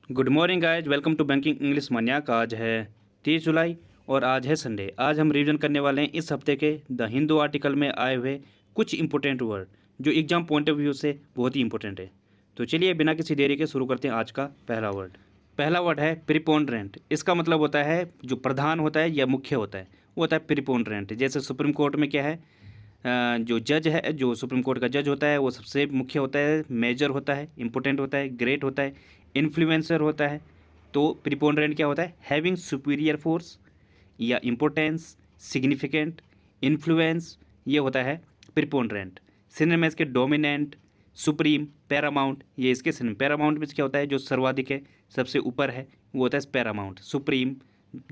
Good morning guys, welcome to banking English maniac. आज है 30 जुलाई और आज है संडे। आज हम रिवीजन करने वाले हैं इस हफ्ते के द हिंदू आर्टिकल में आए हुए कुछ इंपॉर्टेंट वर्ड जो एग्जाम पॉइंट ऑफ व्यू से बहुत ही इंपॉर्टेंट है। तो चलिए बिना किसी देरी के शुरू करते हैं आज का पहला वर्ड। पहला वर्ड है प्रिपोंडरेंट। इसका मतलब होता है जो प्रधान होता है या मुख्य होता है वो होता है प्रिपोंडरेंट। जैसे सुप्रीम कोर्ट में क्या है, जो जज है, जो सुप्रीम कोर्ट का जज होता है वो सबसे मुख्य होता है, मेजर होता है, इंपॉर्टेंट होता है, ग्रेट होता है, इन्फ्लुएंसर होता है। तो प्रिपोंडरेंट क्या होता है? हैविंग सुपीरियर फोर्स या इम्पोर्टेंस, सिग्निफिकेंट, इन्फ्लुएंस, ये होता है प्रिपोंडरेंट। सिनोनिम में इसके डोमिनेंट, सुप्रीम, पैरामाउंट, ये इसके सिनोनिम। पैरामाउंट में क्या होता है? जो सर्वाधिक है, सबसे ऊपर है, वो होता है पैरामाउंट। सुप्रीम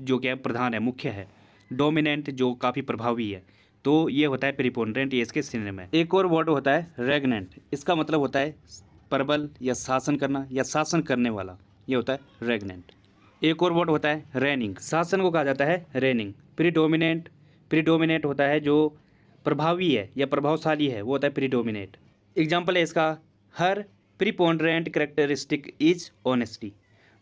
जो क्या है? प्रधान है, मुख्य है। डोमिनेंट जो काफ़ी प्रभावी है। तो ये होता है प्रिपोंडरेंट, ये इसके सिनोनिम है। एक और वर्ड होता है रेगनेंट। इसका मतलब होता है प्रबल या शासन करना या शासन करने वाला, ये होता है रेगनेंट। एक और वर्ड होता है रेनिंग। शासन को कहा जाता है रेनिंग। प्रीडोमिनेंट, प्रीडोमिनेट होता है जो प्रभावी है या प्रभावशाली है, वो होता है प्रीडोमिनेट। एग्जाम्पल है इसका, हर प्रीपोंडरेंट करेक्टरिस्टिक इज ऑनेस्टी।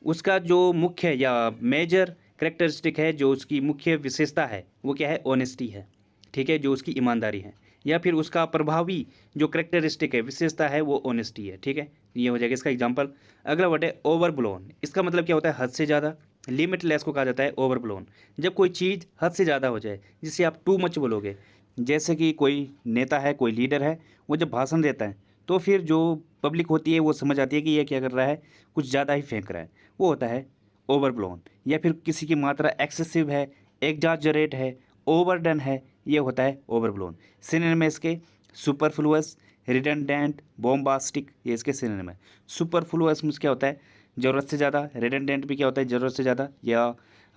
उसका जो मुख्य या मेजर करेक्टरिस्टिक है, जो उसकी मुख्य विशेषता है, वो क्या है? ऑनेस्टी है। ठीक है, जो उसकी ईमानदारी है। या फिर उसका प्रभावी जो करेक्टरिस्टिक है, विशेषता है, वो ऑनेस्टी है। ठीक है, ये हो जाएगा इसका एग्जाम्पल। अगला वर्ड है ओवरब्लोन। इसका मतलब क्या होता है? हद से ज़्यादा। लिमिटलेस को कहा जाता है ओवरब्लोन। जब कोई चीज़ हद से ज़्यादा हो जाए, जिसे आप टू मच बोलोगे, जैसे कि कोई नेता है, कोई लीडर है, वो जब भाषण देता है तो फिर जो पब्लिक होती है वो समझ आती है कि ये क्या कर रहा है, कुछ ज़्यादा ही फेंक रहा है, वो होता है ओवरब्लोन। या फिर किसी की मात्रा एक्सेसिव है, एग्जाजरेट है, ओवरडन है, ये होता है ओवरब्लोन। सिनोनिम में इसके सुपरफ्लुअस, रिडंडेंट, बॉम्बास्टिक, ये इसके सिनोनिम है। सुपरफ्लुअस में क्या होता है? ज़रूरत से ज़्यादा। रिडंडेंट भी क्या होता है? ज़रूरत से ज़्यादा या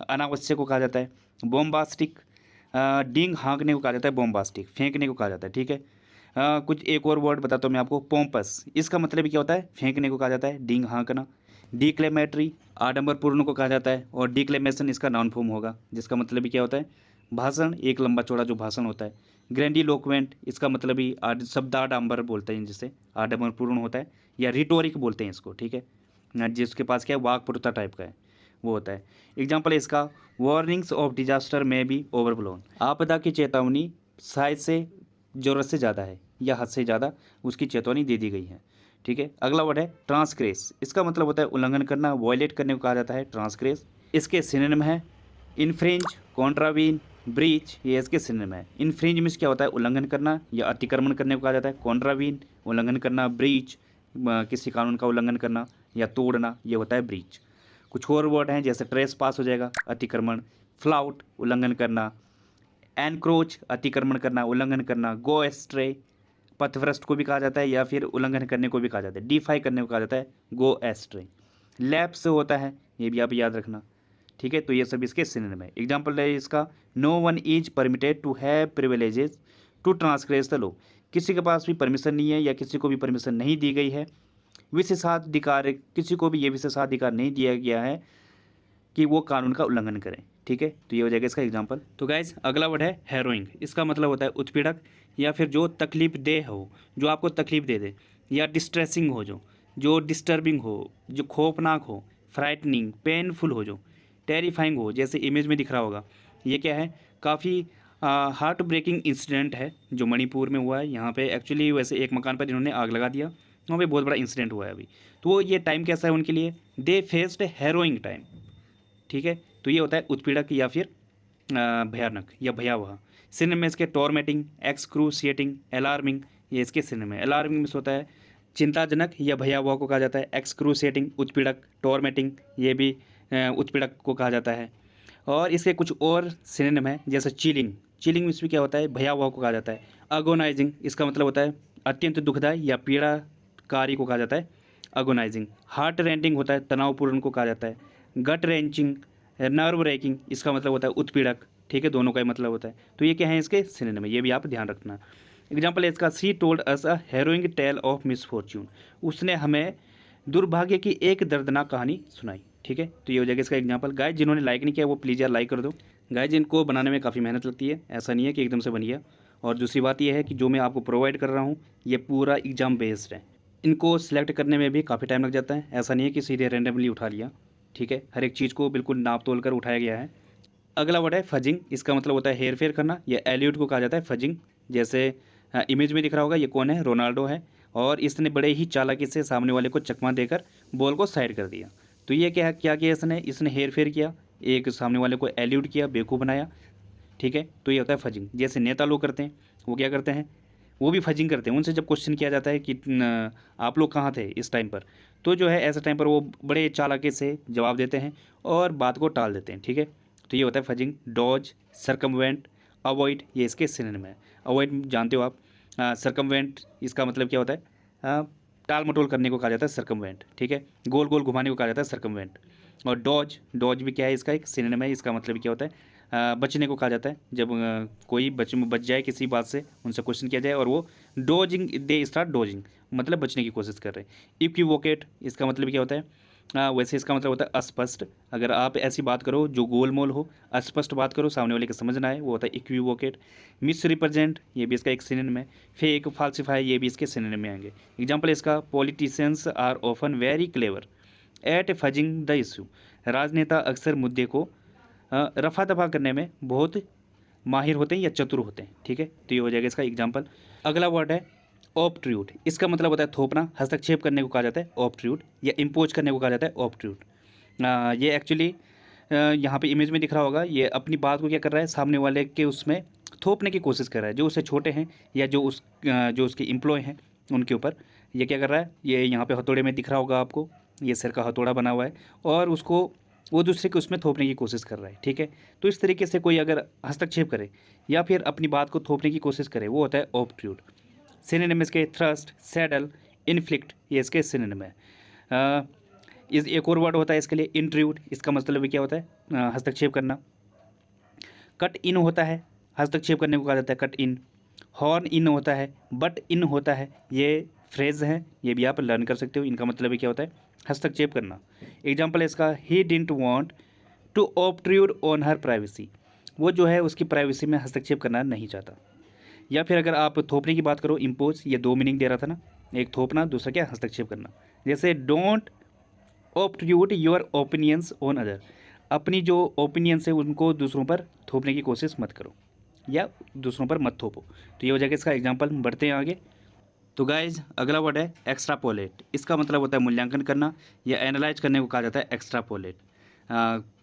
अनावश्यक को कहा जाता है। बॉम्बास्टिक, डींग हाँकने को कहा जाता है। बॉम्बास्टिक फेंकने को कहा जाता है। ठीक है, कुछ एक और वर्ड बताता हूँ मैं आपको। पोम्पस, इसका मतलब भी क्या होता है? फेंकने को कहा जाता है, डींग हाँकना। डिक्लेमेटरी, आडंबरपूर्ण को कहा जाता है। और डिक्लेमेशन इसका नाउन फॉर्म होगा, जिसका मतलब भी क्या होता है? भाषण, एक लंबा चौड़ा जो भाषण होता है। ग्रैंडिलोक्वेंट, इसका मतलब भी शब्दाडंबर बोलते हैं, जिसे आडंबरपूर्ण होता है, या रिटोरिक बोलते हैं इसको। ठीक है, जिसके पास क्या है? वाक्पटुता टाइप का है, वो होता है। एग्जाम्पल है इसका, वार्निंग्स ऑफ डिजास्टर में बी ओवरब्लोन। आपदा की चेतावनी शायद से ज़रूरत से ज़्यादा है या हद से ज़्यादा उसकी चेतावनी दे दी गई है। ठीक है, अगला वर्ड है ट्रांसग्रेस। इसका मतलब होता है उल्लंघन करना, वॉयलेट करने को कहा जाता है ट्रांसग्रेस। इसके सिनोनिम है इन्फ्रिंज, कॉन्ट्रावीन, ब्रीच, ये इसके सिनोनिम है। इन्फ्रिंज मीन्स क्या होता है? उल्लंघन करना या अतिक्रमण करने को कहा जाता है। कॉन्ट्रावीन उल्लंघन करना, ब्रीच किसी कानून का उल्लंघन करना या तोड़ना, ये होता है ब्रीच। कुछ और वर्ड हैं जैसे ट्रेस पास हो जाएगा, अतिक्रमण। फ्लाउट उल्लंघन करना, एनक्रोच अतिक्रमण करना, उल्लंघन करना। गो एस्ट्रे पथभ्रष्ट को भी कहा जाता है या फिर उल्लंघन करने को भी कहा जाता है। डिफाई करने को कहा जाता है गो एस्ट्रे। लैप्स होता है, ये भी आप याद रखना। ठीक है, तो ये सब इसके सिनोनिम है। एग्जाम्पल है इसका, no one is permitted to have privileges to transgress the law. किसी के पास भी परमिशन नहीं है या किसी को भी परमिशन नहीं दी गई है, विशेषाधिकार, किसी को भी ये विशेषाधिकार नहीं दिया गया है कि वो कानून का उल्लंघन करें। ठीक है, तो ये हो जाएगा इसका एग्जाम्पल। तो गाइज अगला वर्ड है हैरोइंग। इसका मतलब होता है उत्पीड़क या फिर जो तकलीफ दे हो, जो आपको तकलीफ दे दे, या डिस्ट्रेसिंग हो, जो डिस्टर्बिंग हो, जो खौफनाक हो, फ्राइटनिंग, पेनफुल हो, जो टेरिफाइंग हो, जैसे इमेज में दिख रहा होगा। ये क्या है? काफ़ी हार्ट ब्रेकिंग इंसिडेंट है जो मणिपुर में हुआ है। यहाँ पे एक्चुअली वैसे एक मकान पर इन्होंने आग लगा दिया, वहाँ पे बहुत बड़ा इंसिडेंट हुआ है अभी। तो ये टाइम कैसा है उनके लिए? दे फेस्ड हैरोइंग टाइम। ठीक है, तो ये होता है उत्पीड़क या फिर भयानक या भयावह। सिनोनिम में इसके टॉर्मेटिंग, एक्सक्रूशिएटिंग, अलार्मिंग, ये इसके सिनोनिम है। अलार्मिंग में होता है चिंताजनक या भयावह को कहा जाता है। एक्सक्रूशिएटिंग उत्पीड़क, टॉर्मेटिंग ये भी उत्पीड़क को कहा जाता है। और इसके कुछ और सिनोनिम है जैसे चिलिंग। चिलिंग में क्या होता है? भयावह को कहा जाता है। अगोनाइजिंग, इसका मतलब होता है अत्यंत दुखदायी या पीड़ाकारी को कहा जाता है अगोनाइजिंग। हार्ट रेंटिंग होता है तनावपूर्ण को कहा जाता है। गट रेंचिंग, नर्व रेकिंग, इसका मतलब होता है उत्पीड़क। ठीक है, दोनों का ही मतलब होता है। तो ये क्या है? इसके सिनोनिम है, ये भी आप ध्यान रखना। एग्जाम्पल है इसका, she told us a harrowing tale of misfortune. उसने हमें दुर्भाग्य की एक दर्दनाक कहानी सुनाई। ठीक है, तो ये हो जाएगा इसका एग्जाम्पल। गाइस जिन्होंने लाइक नहीं किया वो प्लीज़ यार लाइक कर दो। गाइस इनको बनाने में काफ़ी मेहनत लगती है, ऐसा नहीं है कि एकदम से बन गया। और दूसरी बात यह है कि जो मैं आपको प्रोवाइड कर रहा हूँ ये पूरा एग्ज़ाम बेस्ड है। इनको सिलेक्ट करने में भी काफ़ी टाइम लग जाता है, ऐसा नहीं है कि सीधे रैंडमली उठा लिया, ठीक है। हर एक चीज़ को बिल्कुल नाप तोल कर उठाया गया है। अगला वर्ड है फजिंग। इसका मतलब होता है हेर फेर करना, या एल्यूट को कहा जाता है फजिंग। जैसे इमेज में दिख रहा होगा, ये कौन है, रोनाल्डो है, और इसने बड़े ही चालाकी से सामने वाले को चकमा देकर बॉल को साइड कर दिया। तो ये क्या किया इसने हेर फेर किया, एक सामने वाले को एल्यूट किया, बेवकूफ़ बनाया, ठीक है। तो ये होता है फजिंग। जैसे नेता लोग करते हैं, वो क्या करते हैं, वो भी फजिंग करते हैं। उनसे जब क्वेश्चन किया जाता है कि आप लोग कहाँ थे इस टाइम पर, तो जो है ऐसे टाइम पर वो बड़े चालाकी से जवाब देते हैं और बात को टाल देते हैं, ठीक है। तो ये होता है फजिंग। डॉज, सरकमवेंट, अवॉइड, ये इसके सिनोनिम है। अवॉइड जानते हो आप। सरकमवेंट इसका मतलब क्या होता है, टाल मटोल करने को कहा जाता है सरकमवेंट, ठीक है। गोल गोल घुमाने को कहा जाता है सरकमवेंट। और डॉज, डॉज भी क्या है, इसका एक सिनोनिम है। इसका मतलब क्या होता है, बचने को कहा जाता है। जब कोई बच जाए किसी बात से, उनसे क्वेश्चन किया जाए और वो डोजिंग, दे स्टार्ट डोजिंग, मतलब बचने की कोशिश कर रहे हैं। इक्विवोकेट, इसका मतलब क्या होता है, वैसे इसका मतलब होता है अस्पष्ट। अगर आप ऐसी बात करो जो गोल मोल हो, अस्पष्ट बात करो, सामने वाले को समझ ना आए, वो होता है इक्विवोकेट। मिस रिप्रेजेंट, ये भी इसका एक सिनोनिम है। फेक, फाल्सिफाई, ये भी इसके सिनोनिम में आएंगे। एग्जाम्पल इसका, politicians are often very clever at fudging the issue. राजनेता अक्सर मुद्दे को रफा दफा करने में बहुत माहिर होते हैं या चतुर होते हैं, ठीक है। तो ये हो जाएगा इसका एग्जाम्पल। अगला वर्ड है ऑब्ट्रूड। इसका मतलब होता है थोपना, हस्तक्षेप करने को कहा जाता है ऑब्ट्रूड, या इम्पोज करने को कहा जाता है ऑब्ट्रूड। ये एक्चुअली यहाँ पे इमेज में दिख रहा होगा, ये अपनी बात को क्या कर रहा है, सामने वाले के उसमें थोपने की कोशिश कर रहा है, जो उससे छोटे हैं या जो उसके एम्प्लॉय हैं उनके ऊपर। ये क्या कर रहा है, ये यहाँ पे हथौड़े में दिख रहा होगा आपको, ये सिर का हथौड़ा बना हुआ है, और उसको वो दूसरे के उसमें थोपने की कोशिश कर रहा है, ठीक है। तो इस तरीके से कोई अगर हस्तक्षेप करे या फिर अपनी बात को थोपने की कोशिश करे, वो होता है ऑब्ट्रूड। सिनोनिम इसके थ्रस्ट, सैडल, इन्फ्लिक्ट, ये इसके सिनोनिम है। इस एक और वर्ड होता है इसके लिए इंट्रूड। इसका मतलब भी क्या होता है, हस्तक्षेप करना। कट इन होता है, हस्तक्षेप करने को कहा जाता है कट इन। हॉर्न इन होता है, बट इन होता है, ये फ्रेज हैं, ये भी आप लर्न कर सकते हो। इनका मतलब भी क्या होता है, हस्तक्षेप करना। एग्जाम्पल है इसका, he didn't want to obtrude on her privacy. वो जो है उसकी प्राइवेसी में हस्तक्षेप करना नहीं चाहता। या फिर अगर आप थोपने की बात करो, इम्पोज, ये दो मीनिंग दे रहा था ना, एक थोपना, दूसरा क्या, हस्तक्षेप करना। जैसे don't obtrude your opinions on other. अपनी जो ओपिनियंस है उनको दूसरों पर थोपने की कोशिश मत करो या दूसरों पर मत थोपो। तो ये हो जाएगा इसका एग्जाम्पल। बढ़ते हैं आगे। तो गाइज अगला वर्ड है एक्स्ट्रापोलेट। इसका मतलब होता है मूल्यांकन करना या एनालाइज करने को कहा जाता है एक्स्ट्रापोलेट।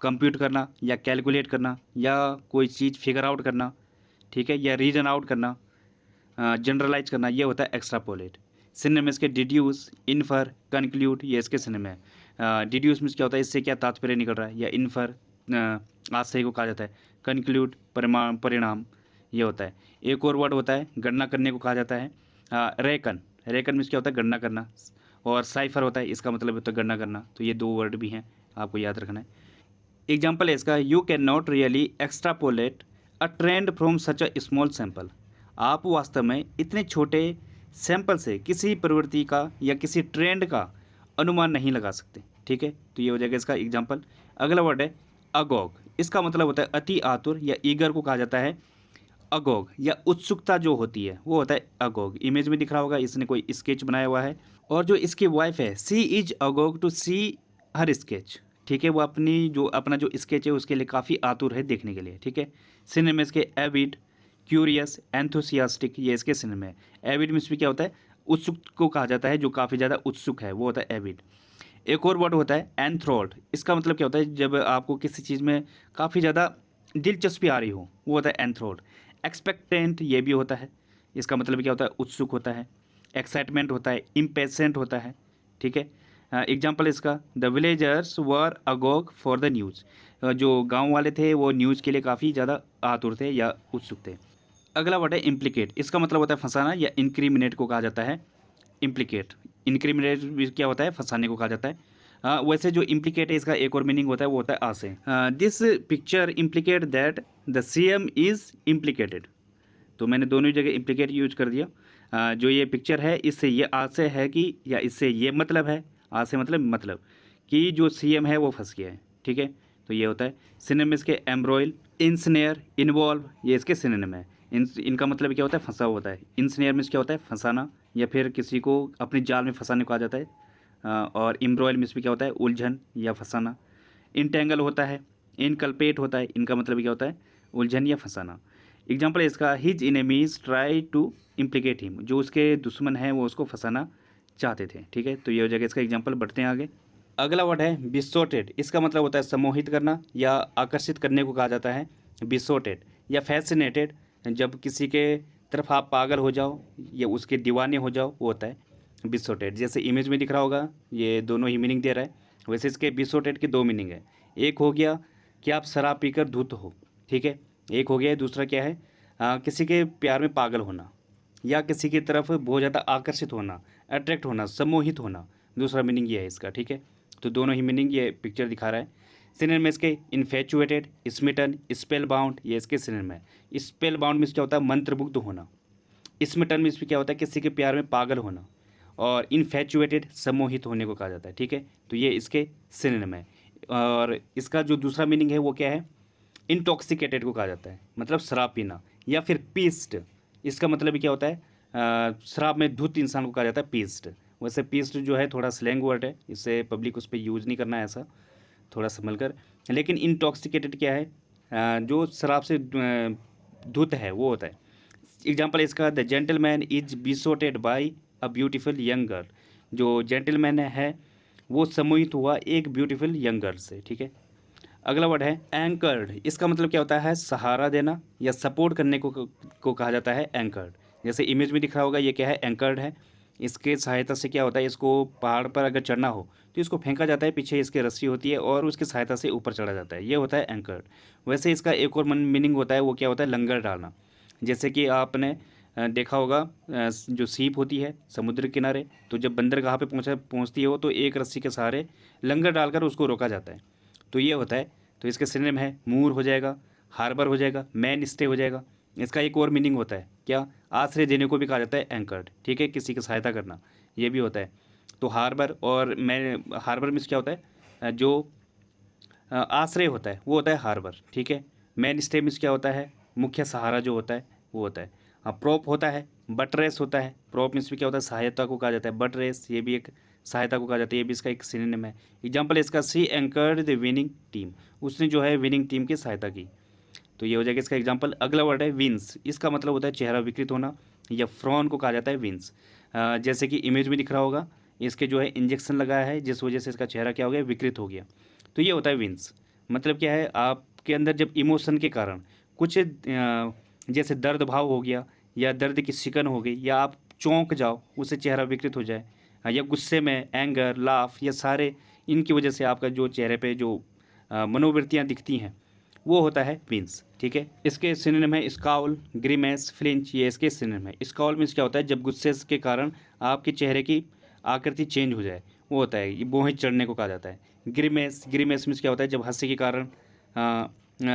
कंप्यूट करना या कैलकुलेट करना या कोई चीज़ फिगर आउट करना, ठीक है, या रीजन आउट करना, जनरलाइज करना, ये होता है एक्स्ट्रापोलेट। सिनोनिम इसके डिड्यूस, इन्फर, कंक्लूड, ये इसके सिनोनिम है। डिड्यूस मीन्स क्या होता है, इससे क्या तात्पर्य निकल रहा है, या इन्फर आशय को कहा जाता है, कंक्लूड परिणाम, ये होता है। एक और वर्ड होता है गणना करने को कहा जाता है, रेकन। रेकन मीन्स क्या होता है, गणना करना। और साइफर होता है, इसका मतलब होता है गणना करना। तो ये दो वर्ड भी हैं, आपको याद रखना है। एग्जाम्पल है इसका, you can not really extrapolate a trend from such a small sample. आप वास्तव में इतने छोटे सैंपल से किसी प्रवृत्ति का या किसी ट्रेंड का अनुमान नहीं लगा सकते, ठीक है। तो ये हो जाएगा इसका एग्जाम्पल। अगला वर्ड है अगोग। इसका मतलब होता है अति आतुर, या ईगर को कहा जाता है अगोग, या उत्सुकता जो होती है वो होता है अगोग। इमेज में दिख रहा होगा, इसने कोई स्केच बनाया हुआ है, और जो इसकी वाइफ है, she is agog to see her sketch, ठीक है। वो अपना जो स्केच है उसके लिए काफ़ी आतुर है देखने के लिए, ठीक है। सिनेमा इसके एविड, क्यूरियस, एंथुसियास्टिक, ये इसके सिनेमा है। एविड मीन्स भी क्या होता है, उत्सुक को कहा जाता है, जो काफ़ी ज़्यादा उत्सुक है, वो होता है एविड। एक और वर्ड होता है एंथ्रोल्ड। इसका मतलब क्या होता है, जब आपको किसी चीज़ में काफ़ी ज़्यादा दिलचस्पी आ रही हो, वो होता है एंथ्रोल्ड। एक्सपेक्टेंट, ये भी होता है, इसका मतलब क्या होता है, उत्सुक होता है। एक्साइटमेंट होता है, इम्पेशेंट होता है, ठीक है। एग्जाम्पल इसका, the villagers were agog for the news. जो गांव वाले थे वो न्यूज़ के लिए काफ़ी ज़्यादा आतुर थे या उत्सुक थे। अगला वर्ड है इम्प्लीकेट। इसका मतलब होता है फंसाना, या इंक्रीमिनेट को कहा जाता है इम्प्लीकेट। इंक्रीमिनेट भी क्या होता है, फंसाने को कहा जाता है। वैसे जो इम्प्लीकेट है, इसका एक और मीनिंग होता है, वो होता है आशय। This picture implicate that the CM is implicated. तो मैंने दोनों ही जगह इम्प्लीकेट यूज कर दिया। जो ये पिक्चर है, इससे ये आशय है कि, या इससे ये मतलब है, आशय मतलब कि जो सीएम है वो फंस गया है, ठीक है। तो ये होता है सिनोनिम इसके एम्ब्रॉयल, इंसनेयर, इन्वॉल्व, ये इसके सिनोनिम है। इनका मतलब क्या होता है, फंसा होता है। इंसनेयर मीन्स क्या होता है, फंसाना, या फिर किसी को अपने जाल में फंसाने को कहा जाता है। और इम्ब्रॉयल में इसमें क्या होता है, उलझन या फंसाना। इंटेंगल होता है, इनकल्पेट होता है, इनका मतलब क्या होता है, उलझन या फंसाना। एग्जाम्पल है इसका, his enemies try to implicate him, जो उसके दुश्मन हैं वो उसको फंसाना चाहते थे। ठीक है, तो ये हो जाएगा इसका एग्जाम्पल। बढ़ते हैं आगे। अगला वर्ड है बिसोटेड। इसका मतलब होता है सम्मोहित करना या आकर्षित करने को कहा जाता है बिसोटेड। या फैसिनेटेड, जब किसी के तरफ आप पागल हो जाओ या उसके दीवाने हो जाओ, वो होता है बिसोटेड। जैसे इमेज में दिख रहा होगा, ये दोनों ही मीनिंग दे रहा है। वैसे इसके बिसोटेड के दो मीनिंग है। एक हो गया कि आप शराब पीकर धुत हो, ठीक है। एक हो गया, दूसरा क्या है, किसी के प्यार में पागल होना या किसी की तरफ बहुत ज़्यादा आकर्षित होना, अट्रैक्ट होना, सम्मोहित होना। दूसरा मीनिंग ये है इसका, ठीक है। तो दोनों ही मीनिंग ये पिक्चर दिखा रहा है। सिनोनिम में इसके इन्फेचुएटेड, स्मिटन, स्पेल बाउंड, ये इसके सिनोनिम है। स्पेल बाउंड में क्या होता है, मंत्रमुग्ध होना। स्मिटन में इसमें क्या होता है, किसी के प्यार में पागल होना। और इन्फेचुएटेड, सम्मोहित होने को कहा जाता है, ठीक है। तो ये इसके सिनोनिम है। और इसका जो दूसरा मीनिंग है वो क्या है, इंटॉक्सिकेटेड को कहा जाता है, मतलब शराब पीना। या फिर पीस्ड, इसका मतलब क्या होता है, शराब में धुत इंसान को कहा जाता है पीस्ड। वैसे पीस्ड जो है थोड़ा स्लैंग वर्ड है, इससे पब्लिक उस पर यूज़ नहीं करना है, ऐसा थोड़ा संभल कर। लेकिन इंटॉक्सिकेटेड क्या है, जो शराब से धुत है वो होता है। एग्जाम्पल इसका, the gentleman is besotted by a beautiful young girl. जो जेंटलमैन है वो सम्मोहित हुआ एक ब्यूटीफुल यंग गर्ल से, ठीक है। अगला वर्ड है एंकर्ड। इसका मतलब क्या होता है, सहारा देना या सपोर्ट करने को कहा जाता है एंकर्ड। जैसे इमेज में दिख रहा होगा, ये क्या है, एंकर्ड है। इसके सहायता से क्या होता है, इसको पहाड़ पर अगर चढ़ना हो तो इसको फेंका जाता है, पीछे इसके रस्सी होती है और उसकी सहायता से ऊपर चढ़ा जाता है, ये होता है एंकर्ड। वैसे इसका एक और मीनिंग होता है, वो क्या होता है, लंगर डालना। जैसे कि आपने देखा होगा, जो सीप होती है समुद्र किनारे, तो जब बंदरगाह पे पहुंचती है वो, तो एक रस्सी के सहारे लंगर डालकर उसको रोका जाता है, तो ये होता है। तो इसके सिनोनिम है मूर हो जाएगा, हार्बर हो जाएगा, मैन स्टे हो जाएगा। इसका एक और मीनिंग होता है क्या, आश्रय देने को भी कहा जाता है एंकर्ड, ठीक है, किसी की सहायता करना, ये भी होता है। तो हार्बर और मैन, हार्बर में क्या होता है, जो आश्रय होता है वो होता है हार्बर, ठीक है। मेन स्टे में क्या होता है, मुख्य सहारा जो होता है वो होता है। हाँ, प्रोप होता है, बटरेस होता है। प्रोप में क्या होता है, सहायता को कहा जाता है। बटरेस, ये भी एक सहायता को कहा जाता है, ये भी इसका एक सिनोनिम है। एग्जाम्पल इसका, सी एंकर्ड द विनिंग टीम, उसने जो है विनिंग टीम की सहायता की, तो ये हो जाएगा इसका एग्जाम्पल। अगला वर्ड है विंस। इसका मतलब होता है चेहरा विकृत होना या फ्रॉन को कहा जाता है विंस। जैसे कि इमेज में दिख रहा होगा, इसके जो है इंजेक्शन लगाया है जिस वजह से इसका चेहरा क्या हो गया, विकृत हो गया, तो ये होता है विंस। मतलब क्या है, आपके अंदर जब इमोशन के कारण कुछ जैसे दर्द भाव हो गया या दर्द की शिकन हो गई या आप चौंक जाओ, उससे चेहरा विकृत हो जाए, या गुस्से में एंगर, लाफ, या सारे इनकी वजह से आपका जो चेहरे पे जो मनोवृत्तियाँ दिखती हैं वो होता है विंस, ठीक है। इसके सिनोनिम है स्काउल, ग्रीमेस, फ्लिंच, ये इसके सिनोनिम है। स्काउल मीन्स क्या होता है, जब गुस्से के कारण आपके चेहरे की आकृति चेंज हो जाए, वो होता है, ये मोहित चढ़ने को कहा जाता है। ग्रीमेस, ग्रीमेस मीन्स क्या होता है, जब हंसी के कारण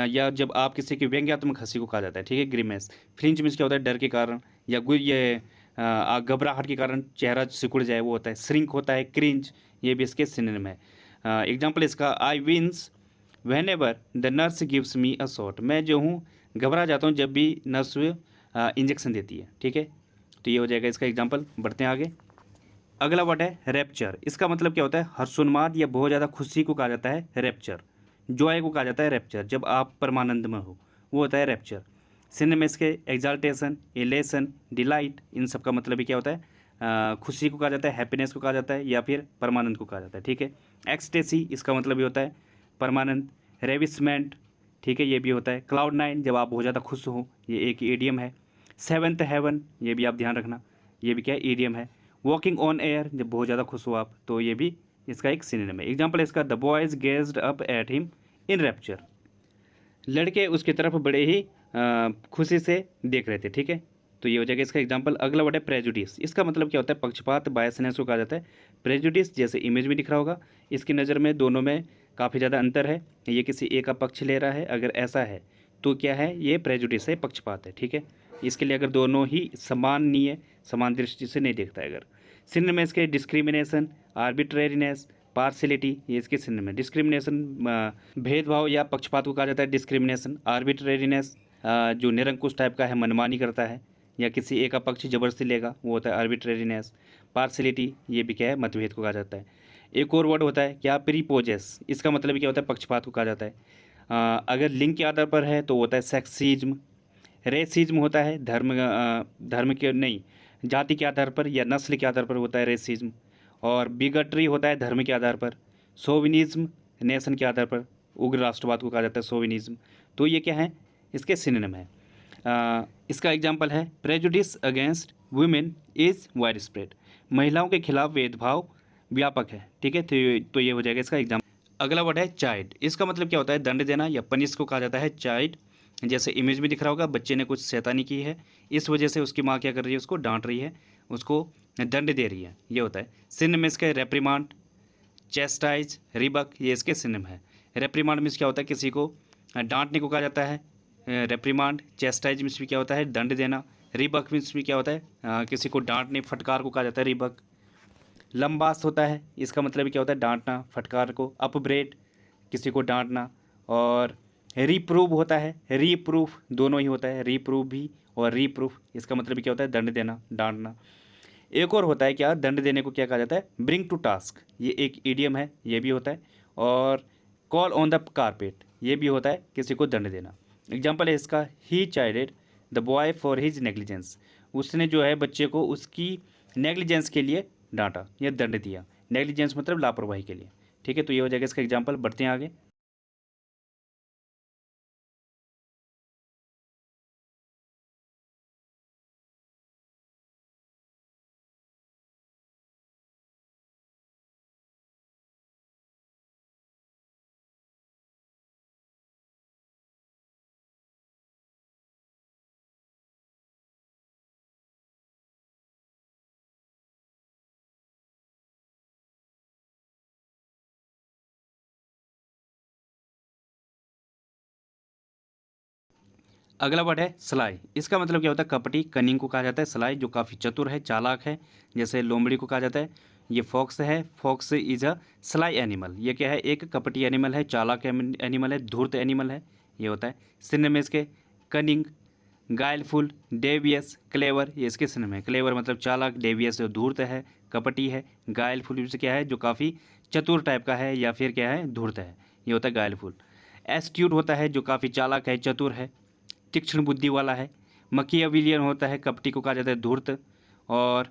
या जब आप किसी की व्यंग्यात्मक हंसी को कहा जाता है, ठीक है, ग्रीमेस। फ्लिंच मीन्स क्या होता है, डर के कारण या ये घबराहट के कारण चेहरा सिकुड़ जाए, वो होता है। श्रिंक होता है, क्रिंज, ये भी इसके सिनोनिम है। एग्जाम्पल इसका, I wince whenever the nurse gives me a shot. मैं जो हूँ घबरा जाता हूँ जब भी नर्स इंजेक्शन देती है, ठीक है। तो ये हो जाएगा इसका एग्जाम्पल। बढ़ते हैं आगे। अगला वर्ड है रैप्चर। इसका मतलब क्या होता है, हर्षोन्माद या बहुत ज़्यादा खुशी को कहा जाता है रैप्चर। जॉय को कहा जाता है रैप्चर, जब आप परमानंद में हो, वो होता है रैप्चर। सिनोनिम इसके एग्जाल्टेशन, एलेशन, डिलाइट, इन सब का मतलब ही क्या होता है, खुशी को कहा जाता है, हैप्पीनेस को कहा जाता है, या फिर परमानंद को कहा जाता है, ठीक है। एक्सटेसी, इसका मतलब भी होता है परमानंद। रेविसमेंट, ठीक है, ये भी होता है। क्लाउड नाइन, जब आप बहुत ज़्यादा खुश हो, ये एक ईडियम है। सेवन्थ हेवन, ये भी आप ध्यान रखना, ये भी क्या है, ईडियम है। वॉकिंग ऑन एयर, जब बहुत ज़्यादा खुश हो आप, तो ये भी इसका एक सिनोनिम है। एग्जाम्पल इसका, the boys gazed up at him in rapture. लड़के उसकी तरफ बड़े ही खुशी से देख रहे थे, ठीक है। तो ये हो जाएगा इसका एग्जाम्पल। अगला वर्ड है प्रेजुडिस। इसका मतलब क्या होता है, पक्षपात, बायसनेस को कहा जाता है प्रेजुडिस। जैसे इमेज में दिख रहा होगा, इसकी नज़र में दोनों में काफ़ी ज़्यादा अंतर है, ये किसी एक का पक्ष ले रहा है, अगर ऐसा है तो क्या है, ये प्रेजुडिस है, पक्षपात है, ठीक है। इसके लिए अगर दोनों ही समानीय, समान दृष्टि से नहीं देखता है। अगर सिनोनिम में इसके डिस्क्रिमिनेशन, आर्बिट्रेरीनेस, पार्सिलिटी, ये इसके सिनोनिम है। डिस्क्रिमिनेशन, भेदभाव या पक्षपात को कहा जाता है डिस्क्रिमिनेशन। आर्बिट्रेरीनेस, जो निरंकुश टाइप का है, मनमानी करता है, या किसी एक का पक्ष जबरदस्ती लेगा, वो होता है आर्बिट्रेरीनेस। पार्शलिटी, ये भी क्या है, मतभेद को कहा जाता है। एक और वर्ड होता है क्या, प्रीपोजेस, इसका मतलब क्या होता है, पक्षपात को कहा जाता है। अगर लिंग के आधार पर है तो होता है सेक्सिज्म। रेसिज्म होता है धर्म के नहीं, जाति के आधार पर या नस्ल के आधार पर होता है रेसिज्म। और बिगटरी होता है धर्म के आधार पर। सोविनिज्म नेशन के आधार पर, उग्र राष्ट्रवाद को कहा जाता है सोविनिज्म। तो ये क्या है, इसके सिनोनिम है। इसका एग्जाम्पल है prejudice against women is wide spread, महिलाओं के खिलाफ भेदभाव व्यापक है। ठीक है, तो ये हो जाएगा इसका एग्जाम्पल। अगला वर्ड है चाइल्ड, इसका मतलब क्या होता है, दंड देना या पनिश को कहा जाता है चाइल्ड। जैसे इमेज में दिख रहा होगा, बच्चे ने कुछ शैतानी की है, इस वजह से उसकी माँ क्या कर रही है, उसको डांट रही है, उसको दंड दे रही है, ये होता है। सिनोनिम इसके रेप्रिमांड, चेस्टाइज, रिबक, ये इसके सिनोनिम है। रेप्रिमांड मीन्स क्या होता है, किसी को डांटने को कहा जाता है रेप्रिमांड। चेस्टाइज मीन्स भी क्या होता है, दंड देना। रिबक मीन्स भी क्या होता है, किसी को डांटने फटकार को कहा जाता है रिबक। लंबास होता है, इसका मतलब क्या होता है, डांटना फटकार को। अपब्रेड, किसी को डांटना। और रीप्रूव होता है, रीप्रूफ दोनों ही होता है, रीप्रूव भी और रीप्रूफ, इसका मतलब क्या होता है, दंड देना डांटना। एक और होता है क्या, दंड देने को क्या कहा जाता है, ब्रिंग टू टास्क, ये एक इडियम है, ये भी होता है। और कॉल ऑन द कारपेट, ये भी होता है, किसी को दंड देना। एग्जाम्पल है इसका, he chided the boy for his negligence, उसने जो है बच्चे को उसकी नेग्लिजेंस के लिए डांटा या दंड दिया। नेग्लिजेंस मतलब लापरवाही के लिए। ठीक है, तो ये हो जाएगा इसका एग्जाम्पल। बढ़ते हैं आगे। अगला वर्ड है सलाई, इसका मतलब क्या होता है, कपटी, कनिंग को कहा जाता है। सलाई जो काफ़ी चतुर है, चालाक है, जैसे लोमड़ी को कहा जाता है। ये फॉक्स है, फॉक्स इज अ सलाई एनिमल, ये क्या है, एक कपटी एनिमल है, चालाक एनिमल है, धूर्त एनिमल है, ये होता है। सिनोनिम में इसके कनिंग, गायलफुल, डेवियस, क्लेवर, ये इसके सिनोनिम है। क्लेवर मतलब चालाक, डेवियस जो धूर्त है, कपटी है, गायलफुल से क्या है, जो काफ़ी चतुर टाइप का है या फिर क्या है, धूर्त है, ये होता है गायलफुल। एस्ट्यूट होता है, जो काफ़ी चालाक है, चतुर है, तीक्ष्ण बुद्धि वाला है। मकियाविलियन होता है, कपटी को कहा जाता है धूर्त। और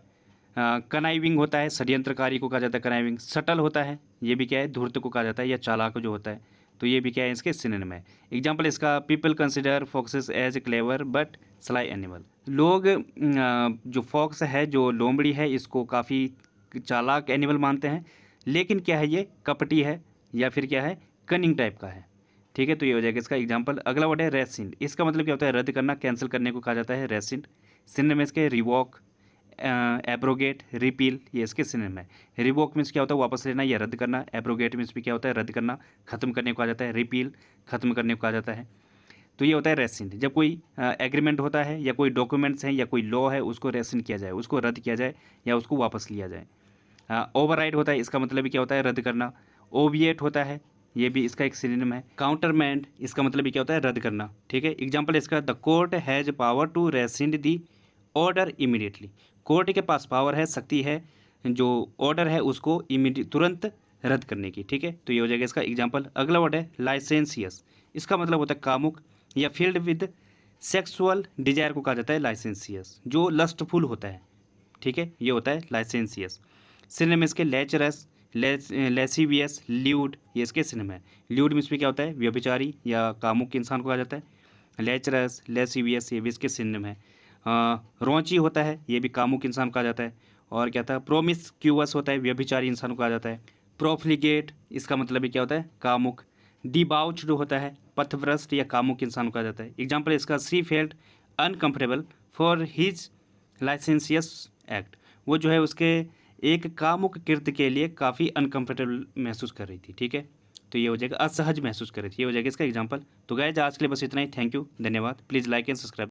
कनाइविंग होता है, षड्यंत्रकारी को कहा जाता है कनाइविंग। सटल होता है, ये भी क्या है, धूर्त को कहा जाता है या चालाक जो होता है, तो ये भी क्या है, इसके सिनोनिम है। एग्जाम्पल इसका, people consider foxes as clever but sly animal, लोग जो फॉक्स है, जो लोमड़ी है, इसको काफ़ी चालाक एनिमल मानते हैं, लेकिन क्या है, ये कपटी है या फिर क्या है, कनिंग टाइप का है। ठीक है, तो ये हो जाएगा इसका एग्जाम्पल। अगला वर्ड है रेसिंड, इसका मतलब क्या होता है, रद्द करना, कैंसिल करने को कहा जाता है रेसिंड। सिनोनिम में इसके रिवॉक, एब्रोगेट, रिपील, ये इसके सिनोनिम है। रिवॉक मीन्स क्या होता है, वापस लेना या रद्द करना। एब्रोगेट मीन्स भी क्या होता है, रद्द करना, खत्म करने को कहा जाता है। रिपील, खत्म करने को कहा जाता है। तो ये होता है रेसिंड, जब कोई एग्रीमेंट होता है या कोई डॉक्यूमेंट्स हैं या कोई लॉ है, उसको रेसिंड किया जाए, उसको रद्द किया जाए या उसको वापस लिया जाए। ओवरराइड होता है, इसका मतलब भी क्या होता है, रद्द करना। ओविएट होता है, ये भी इसका एक सिनोनिम है। काउंटरमैंड, इसका मतलब भी क्या होता है, रद्द करना। ठीक है, एग्जांपल इसका, the court has power to rescind the order immediately, court के पास पावर है, शक्ति है, जो ऑर्डर है उसको तुरंत रद्द करने की। ठीक है, तो ये हो जाएगा इसका एग्जाम्पल। अगला वर्ड है लाइसेंसियस, इसका मतलब होता है कामुक या फील्ड विद सेक्सुअल डिजायर को कहा जाता है लाइसेंसियस, जो लस्टफुल होता है। ठीक है, ये होता है लाइसेंसियस। सिनोनिम इसके लेचरस, लेसिवियस, ल्यूड, ये इसके सिनोनिम है। ल्यूड मीन्स में क्या होता है, व्यभिचारी या कामुक इंसान को कहा जाता है। लेचरस, लेसिवियस, ये भी इसके सिनोनिम है। रौंची होता है, ये भी कामुक इंसान को कहा जाता है। और क्या था, प्रोमिस्क्यूअस होता है, व्यभिचारी इंसान को कहा जाता है। प्रोफ्लिगेट, इसका मतलब भी क्या होता है, कामुक। डिबाउच्ड होता है, पथभ्रष्ट या कामुक इंसान को कहा जाता है। एग्जाम्पल इसका, she felt uncomfortable for his licentious act, वो जो है उसके एक कामुक कृत्य के लिए काफ़ी अनकम्फर्टेबल महसूस कर रही थी। ठीक है, तो ये हो जाएगा, असहज महसूस कर रही थी, ये हो जाएगा इसका एग्जाम्पल। तो गाइस आज के लिए बस इतना ही। थैंक यू, धन्यवाद। Please like and subscribe.